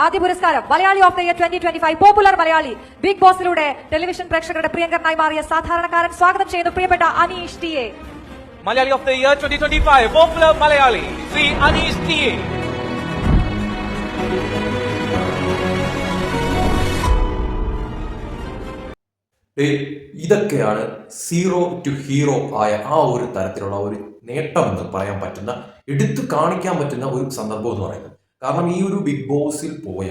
ആദ്യ പുരസ്കാരം Malayali of the year 2025 popular Malayali big ബോസിലൂടെ ടെലിവിഷൻ പ്രേക്ഷകരുടെ പ്രിയങ്കരനായി മാറിയ സാധാരണക്കാരൻ സ്വാഗതം ചെയ്യുന്നു പ്രിയപ്പെട്ട Aneesh T A. Malayali of the year 2025 popular Malayali Shri Aneesh T A. ഇതൊക്കെയാണ് സീറോ ടു ഹീറോ ആയ ആ ഒരു തരത്തിലുള്ള ഒരു നേട്ടം എന്ന് പറയാൻ പറ്റുന്ന, എടുത്തു കാണിക്കാൻ പറ്റുന്ന ഒരു സന്ദർഭം എന്ന് പറയുന്നത്. കാരണം ഈ ഒരു ബിഗ് ബോസിൽ പോയ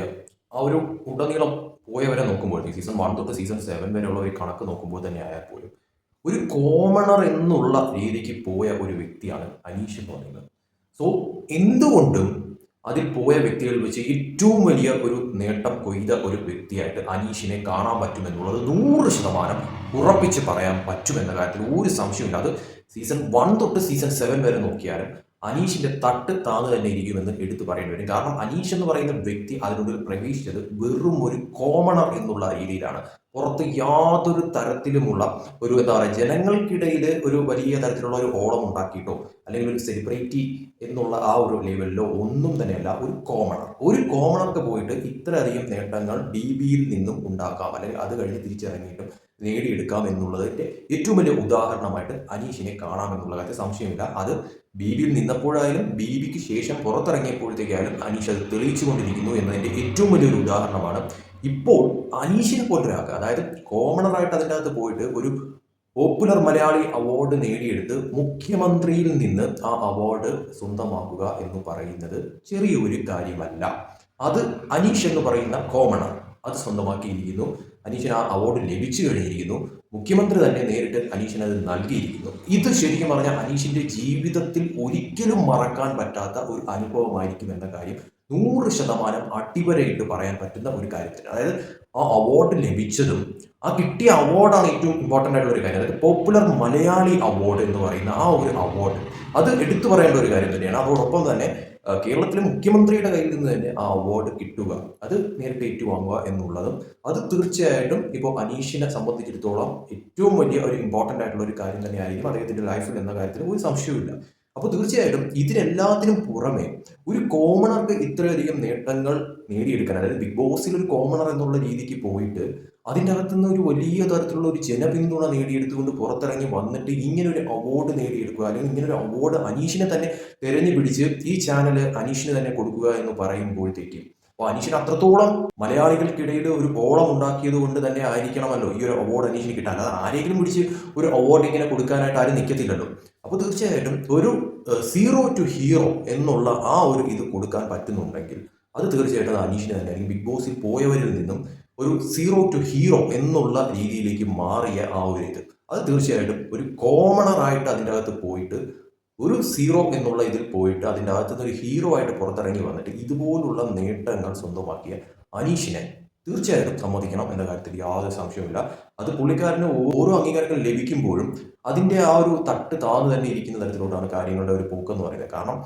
ആ ഒരു ഉടനീളം പോയവരെ നോക്കുമ്പോൾ സീസൺ 1 തൊട്ട് സീസൺ 7 വരെയുള്ള ഒരു കണക്ക് നോക്കുമ്പോൾ തന്നെ ആയാൽ പോലും ഒരു കോമണർ എന്നുള്ള രീതിക്ക് പോയ ഒരു വ്യക്തിയാണ് അനീഷ് എന്ന് പറയുന്നത്. സോ എന്തുകൊണ്ടും അതിൽ പോയ വ്യക്തികളിൽ വെച്ച് ഏറ്റവും വലിയ ഒരു നേട്ടം കൊയ്ത ഒരു വ്യക്തിയായിട്ട് അനീഷിനെ കാണാൻ പറ്റുമെന്നുള്ളത് 100% ഉറപ്പിച്ച് പറയാൻ പറ്റുമെന്ന കാര്യത്തിൽ ഒരു സംശയമില്ല. അത് സീസൺ 1 തൊട്ട് സീസൺ 7 വരെ നോക്കിയാലും അനീഷിന്റെ തട്ട് താന്ന് തന്നെ ഇരിക്കുമെന്ന് എടുത്തു പറയേണ്ടി വരും. കാരണം അനീഷ് എന്ന് പറയുന്ന വ്യക്തി അതിനുള്ളിൽ പ്രവേശിച്ചത് വെറും ഒരു കോമണർ എന്നുള്ള രീതിയിലാണ്. പുറത്ത് യാതൊരു തരത്തിലുമുള്ള ഒരു എന്താ പറയുക, ജനങ്ങൾക്കിടയിൽ ഒരു വലിയ തരത്തിലുള്ള ഒരു ഓളം ഉണ്ടാക്കിയിട്ടോ അല്ലെങ്കിൽ ഒരു സെലിബ്രിറ്റി എന്നുള്ള ആ ഒരു ലെവലിലോ ഒന്നും തന്നെയല്ല. ഒരു കോമണർക്ക് പോയിട്ട് ഇത്രയധികം നേട്ടങ്ങൾ BBയിൽ നിന്നും ഉണ്ടാക്കാം, അല്ലെങ്കിൽ അത് കഴിഞ്ഞ് തിരിച്ചിറങ്ങിയിട്ടും നേടിയെടുക്കാം എന്നുള്ളതിന്റെ ഏറ്റവും വലിയ ഉദാഹരണമായിട്ട് അനീഷിനെ കാണാമെന്നുള്ള കാര്യത്തിൽ സംശയമില്ല. അത് BBയിൽ നിന്നപ്പോഴായാലും BBക്ക് ശേഷം പുറത്തിറങ്ങിയപ്പോഴത്തേക്കായാലും അനീഷ് അത് തെളിയിച്ചുകൊണ്ടിരിക്കുന്നു എന്നതിന്റെ ഏറ്റവും വലിയൊരു ഉദാഹരണമാണ്. ഇപ്പോൾ അനീഷിനെ പോലൊരാൾക്ക്, അതായത് കോമണറായിട്ട് അതിൻ്റെ അകത്ത് പോയിട്ട് ഒരു പോപ്പുലർ മലയാളി അവാർഡ് നേടിയെടുത്ത് മുഖ്യമന്ത്രിയിൽ നിന്ന് ആ അവാർഡ് സ്വന്തമാക്കുക എന്ന് പറയുന്നത് ചെറിയൊരു കാര്യമല്ല. അത് അനീഷ് എന്ന് പറയുന്ന കോമണർ അത് സ്വന്തമാക്കിയിരിക്കുന്നു. അനീഷിന് ആ അവാർഡ് ലഭിച്ചു കഴിഞ്ഞിരിക്കുന്നു. മുഖ്യമന്ത്രി തന്നെ നേരിട്ട് അനീഷിന് അത് നൽകിയിരിക്കുന്നു. ഇത് ശരിക്കും പറഞ്ഞാൽ അനീഷിന്റെ ജീവിതത്തിൽ ഒരിക്കലും മറക്കാൻ പറ്റാത്ത ഒരു അനുഭവമായിരിക്കും എന്ന കാര്യം 100% അടിവരയിട്ട് പറയാൻ പറ്റുന്ന ഒരു കാര്യത്തിന്. അതായത് ആ അവാർഡ് ലഭിച്ചതും ആ കിട്ടിയ അവാർഡാണ് ഏറ്റവും ഇമ്പോർട്ടൻ്റ് ആയിട്ടുള്ള ഒരു കാര്യം. അതായത് പോപ്പുലർ മലയാളി അവാർഡ് എന്ന് പറയുന്ന ആ ഒരു അവാർഡ് അത് എടുത്തു പറയേണ്ട ഒരു കാര്യം തന്നെയാണ്. അതോടൊപ്പം തന്നെ കേരളത്തിലെ മുഖ്യമന്ത്രിയുടെ കയ്യിൽ നിന്ന് തന്നെ ആ അവാർഡ് കിട്ടുക, അത് നേരിട്ട് ഏറ്റുവാങ്ങുക എന്നുള്ളതും അത് തീർച്ചയായിട്ടും ഇപ്പോൾ അനീഷിനെ സംബന്ധിച്ചിടത്തോളം ഏറ്റവും വലിയ ഒരു ഇമ്പോർട്ടൻ്റ് ആയിട്ടുള്ള ഒരു കാര്യം തന്നെയായിരിക്കും അദ്ദേഹത്തിന്റെ ലൈഫിൽ എന്ന കാര്യത്തിൽ ഒരു സംശയവുമില്ല. അപ്പോൾ തീർച്ചയായിട്ടും ഇതിനെല്ലാത്തിനും പുറമെ ഒരു കോമണർക്ക് ഇത്രയധികം നേട്ടങ്ങൾ നേടിയെടുക്കാൻ, അതായത് ബിഗ് ബോസിൽ ഒരു കോമണർ എന്നുള്ള രീതിക്ക് പോയിട്ട് അതിൻ്റെ അകത്തുനിന്ന് ഒരു വലിയ തരത്തിലുള്ള ഒരു ജനപിന്തുണ നേടിയെടുത്തുകൊണ്ട് പുറത്തിറങ്ങി വന്നിട്ട് ഇങ്ങനെ ഒരു അവാർഡ് നേടിയെടുക്കുക, അല്ലെങ്കിൽ ഇങ്ങനെ ഒരു അവാർഡ് അനീഷിനെ തന്നെ തെരഞ്ഞു പിടിച്ച് ഈ ചാനൽ അനീഷിന് തന്നെ കൊടുക്കുക എന്ന് പറയുമ്പോഴത്തേക്കും അപ്പോൾ അനീഷിന് അത്രത്തോളം മലയാളികൾക്കിടയിൽ ഒരു ഓളം ഉണ്ടാക്കിയത് കൊണ്ട് തന്നെ ആയിരിക്കണമല്ലോ ഈ ഒരു അവാർഡ് അനീഷിന് കിട്ടാൻ. അത് ആരെങ്കിലും പിടിച്ച് ഒരു അവാർഡ് ഇങ്ങനെ കൊടുക്കാനായിട്ട് ആരും നിൽക്കത്തില്ലല്ലോ. അപ്പോൾ തീർച്ചയായിട്ടും ഒരു സീറോ ടു ഹീറോ എന്നുള്ള ആ ഒരു ഇത് കൊടുക്കാൻ പറ്റുന്നുണ്ടെങ്കിൽ അത് തീർച്ചയായിട്ടും അനീഷിന് തന്നെ, അല്ലെങ്കിൽ ബിഗ് ബോസിൽ പോയവരിൽ നിന്നും ഒരു സീറോ ടു ഹീറോ എന്നുള്ള രീതിയിലേക്ക് മാറിയ ആ ഒരു ഇത്, അത് തീർച്ചയായിട്ടും ഒരു കോമണറായിട്ട് അതിൻ്റെ അകത്ത് പോയിട്ട് ഒരു സീറോ എന്നുള്ള ഇതിൽ പോയിട്ട് അതിൻ്റെ അകത്തുനിന്ന് ഒരു ഹീറോ ആയിട്ട് പുറത്തിറങ്ങി വന്നിട്ട് ഇതുപോലുള്ള നേട്ടങ്ങൾ സ്വന്തമാക്കിയ അനീഷിനെ തീർച്ചയായിട്ടും സമ്മതിക്കണം എന്ന കാര്യത്തിൽ യാതൊരു സംശയവുമില്ല. അത് പുള്ളിക്കാരന് ഓരോ അംഗീകാരങ്ങൾ ലഭിക്കുമ്പോഴും അതിൻ്റെ ആ ഒരു തട്ട് താഴ്ന്നു തന്നെ ഇരിക്കുന്ന തരത്തിലോട്ടാണ് കാര്യങ്ങളുടെ ഒരു പോക്കെന്ന് പറയുന്നത്. കാരണം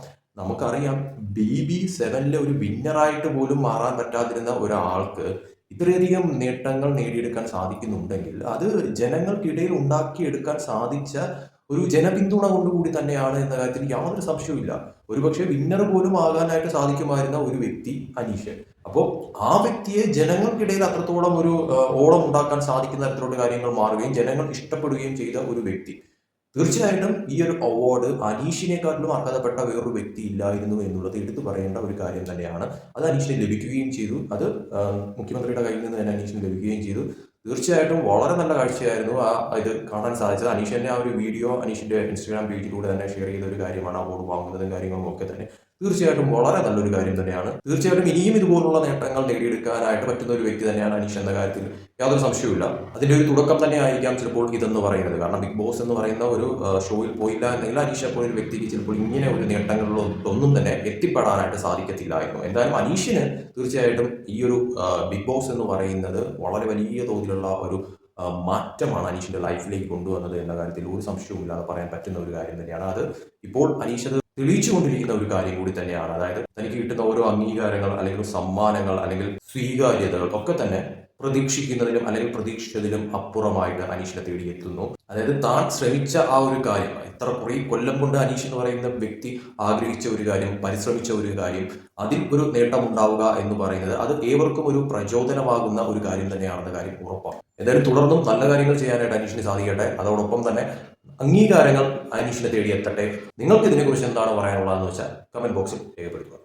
നമുക്കറിയാം BB7 ഒരു വിന്നറായിട്ട് പോലും മാറാൻ പറ്റാതിരുന്ന ഒരാൾക്ക് ഇത്രയധികം നേട്ടങ്ങൾ നേടിയെടുക്കാൻ സാധിക്കുന്നുണ്ടെങ്കിൽ അത് ജനങ്ങൾക്കിടയിൽ ഉണ്ടാക്കിയെടുക്കാൻ സാധിച്ച ഒരു ജനപിന്തുണ കൊണ്ടുകൂടി തന്നെയാണ് എന്ന കാര്യത്തിൽ യാതൊരു സംശയവുമില്ല. ഒരുപക്ഷെ വിന്നർ പോലും ആകാനായിട്ട് സാധിക്കുമായിരുന്ന ഒരു വ്യക്തി അനീഷ്. അപ്പോൾ ആ വ്യക്തിയെ ജനങ്ങൾക്കിടയിൽ അത്രത്തോളം ഒരു ഓളം ഉണ്ടാക്കാൻ സാധിക്കുന്ന തരത്തിലുള്ള കാര്യങ്ങൾ മാറുകയും ജനങ്ങൾ ഇഷ്ടപ്പെടുകയും ചെയ്ത ഒരു വ്യക്തി. തീർച്ചയായിട്ടും ഈ ഒരു അവാർഡ് അനീഷിനെക്കാട്ടിലും അർഹതപ്പെട്ട വേറൊരു വ്യക്തി ഇല്ലായിരുന്നു എന്നുള്ളത് എടുത്തു പറയേണ്ട ഒരു കാര്യം തന്നെയാണ്. അത് അനീഷിന് ലഭിക്കുകയും ചെയ്തു. അത് മുഖ്യമന്ത്രിയുടെ കയ്യിൽ നിന്ന് തന്നെ അനീഷിന് ലഭിക്കുകയും ചെയ്തു. തീർച്ചയായിട്ടും വളരെ നല്ല കാഴ്ചയായിരുന്നു ആ ഇത് കാണാൻ സാധിച്ചത്. അനീഷ് തന്നെ ആ ഒരു വീഡിയോ അനീഷിന്റെ ഇൻസ്റ്റാഗ്രാം പേജിലൂടെ തന്നെ ഷെയർ ചെയ്ത ഒരു കാര്യമാണ്. അവാർഡ് വാങ്ങുന്നതും കാര്യങ്ങളും ഒക്കെ തന്നെ തീർച്ചയായിട്ടും വളരെ നല്ലൊരു കാര്യം തന്നെയാണ്. തീർച്ചയായിട്ടും ഇനിയും ഇതുപോലുള്ള നേട്ടങ്ങൾ നേടിയെടുക്കാനായിട്ട് പറ്റുന്ന ഒരു വ്യക്തി തന്നെയാണ് അനീഷ് എന്ന കാര്യത്തിൽ യാതൊരു സംശയവുമില്ല. അതിന്റെ ഒരു തുടക്കം തന്നെ ആയിരിക്കാം ചിലപ്പോൾ ഇതെന്ന് പറയുന്നത്. കാരണം ബിഗ് ബോസ് എന്ന് പറയുന്ന ഒരു ഷോയിൽ പോയില്ല എന്നെങ്കിൽ അനീഷ് പോലെ ഒരു വ്യക്തിക്ക് ചിലപ്പോൾ ഇങ്ങനെ ഒരു നേട്ടങ്ങളിലൊന്നും തന്നെ എത്തിപ്പെടാനായിട്ട് സാധിക്കത്തില്ലായിരുന്നു. എന്തായാലും അനീഷിന് തീർച്ചയായിട്ടും ഈ ഒരു ബിഗ് ബോസ് എന്ന് പറയുന്നത് വളരെ വലിയ തോതിലുള്ള ഒരു മാറ്റമാണ് അനീഷിന്റെ ലൈഫിലേക്ക് കൊണ്ടുവന്നത് എന്ന കാര്യത്തിൽ ഒരു സംശയവുമില്ലാതെ പറയാൻ പറ്റുന്ന ഒരു കാര്യം തന്നെയാണ്. അത് ഇപ്പോൾ അനീഷ് അത് തെളിയിച്ചുകൊണ്ടിരിക്കുന്ന ഒരു കാര്യം കൂടി തന്നെയാണ്. അതായത് തനിക്ക് കിട്ടുന്ന ഓരോ അംഗീകാരങ്ങൾ അല്ലെങ്കിൽ സമ്മാനങ്ങൾ അല്ലെങ്കിൽ സ്വീകാര്യതകൾ ഒക്കെ തന്നെ പ്രതീക്ഷിക്കുന്നതിലും അല്ലെങ്കിൽ പ്രതീക്ഷിച്ചതിലും അപ്പുറമായിട്ട് അനീഷിനെ തേടിയെത്തുന്നു. അതായത് താൻ ശ്രമിച്ച ആ ഒരു കാര്യം, എത്ര കുറേ കൊല്ലം കൊണ്ട് അനീഷ് എന്ന് പറയുന്ന വ്യക്തി ആഗ്രഹിച്ച ഒരു കാര്യം, പരിശ്രമിച്ച ഒരു കാര്യം, അതിൽ ഒരു നേട്ടം ഉണ്ടാവുക എന്ന് പറയുന്നത് അത് ഏവർക്കും ഒരു പ്രചോദനമാകുന്ന ഒരു കാര്യം തന്നെയാണെന്ന കാര്യം ഉറപ്പാണ്. എന്തായാലും തുടർന്നും നല്ല കാര്യങ്ങൾ ചെയ്യാനായിട്ട് അനീഷിന് സാധിക്കട്ടെ. അതോടൊപ്പം തന്നെ അംഗീകാരങ്ങൾ അനീഷിനെ തേടിയെത്തട്ടെ. നിങ്ങൾക്ക് ഇതിനെക്കുറിച്ച് എന്താണ് പറയാനുള്ളതെന്ന് വെച്ചാൽ കമന്റ് ബോക്സിൽ രേഖപ്പെടുത്തുക.